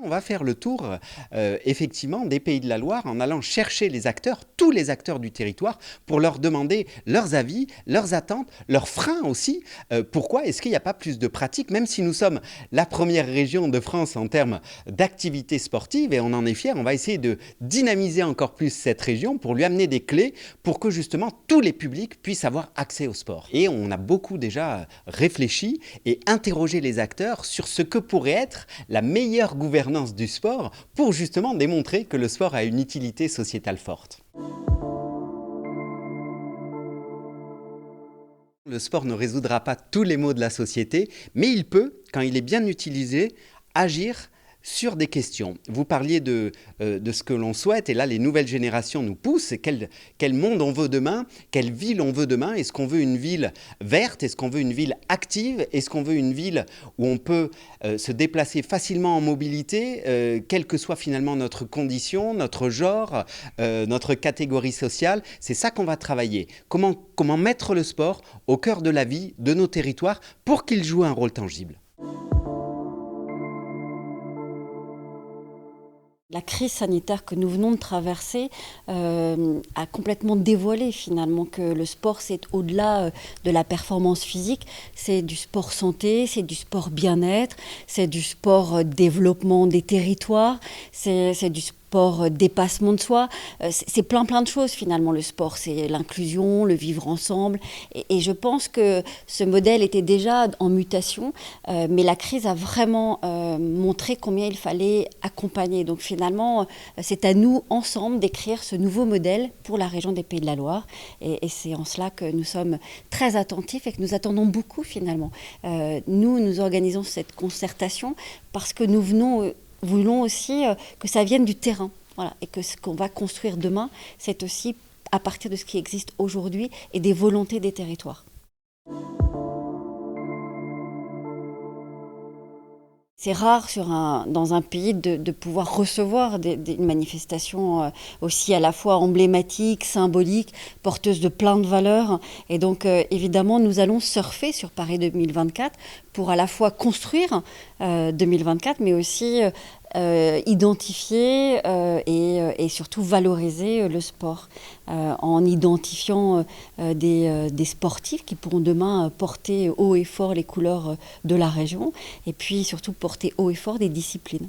on va faire le tour effectivement des Pays de la Loire en allant chercher les acteurs, tous les acteurs du territoire, pour leur demander leurs avis, leurs attentes, leurs freins aussi. Pourquoi est-ce qu'il n'y a pas plus de pratiques, même si nous sommes la première région de France en termes d'activité sportive, et on en est fiers, on va essayer de dynamiser encore plus cette région pour lui amener des clés pour que justement tous les publics puissent avoir accès au sport. Et on a beaucoup déjà réfléchi et interrogé les acteurs sur ce que pourrait être la meilleure gouvernance du sport pour justement démontrer que le sport a une utilité sociétale forte. Le sport ne résoudra pas tous les maux de la société, mais il peut, quand il est bien utilisé, agir sur des questions. Vous parliez de ce que l'on souhaite, et là les nouvelles générations nous poussent. Quel monde on veut demain? Quelle ville on veut demain? Est-ce qu'on veut une ville verte? Est-ce qu'on veut une ville active? Est-ce qu'on veut une ville où on peut se déplacer facilement en mobilité, quelle que soit finalement notre condition, notre genre, notre catégorie sociale? C'est ça qu'on va travailler. Comment mettre le sport au cœur de la vie de nos territoires pour qu'il joue un rôle tangible? La crise sanitaire que nous venons de traverser a complètement dévoilé finalement que le sport, c'est au-delà de la performance physique, c'est du sport santé, c'est du sport bien-être, c'est du sport développement des territoires, c'est du sport dépassement de soi, c'est plein de choses finalement le sport, c'est l'inclusion, le vivre ensemble, et je pense que ce modèle était déjà en mutation, mais la crise a vraiment montré combien il fallait accompagner. Donc finalement, c'est à nous ensemble d'écrire ce nouveau modèle pour la région des Pays de la Loire, et c'est en cela que nous sommes très attentifs et que nous attendons beaucoup finalement. Nous organisons cette concertation parce que nous voulons aussi que ça vienne du terrain. Voilà, et que ce qu'on va construire demain, c'est aussi à partir de ce qui existe aujourd'hui et des volontés des territoires. C'est rare dans un pays de pouvoir recevoir des manifestations aussi à la fois emblématiques, symboliques, porteuses de plein de valeurs. Et donc évidemment, nous allons surfer sur Paris 2024 pour à la fois construire 2024, mais aussi identifier et surtout valoriser le sport en identifiant des sportifs qui pourront demain porter haut et fort les couleurs de la région et puis surtout porter haut et fort des disciplines.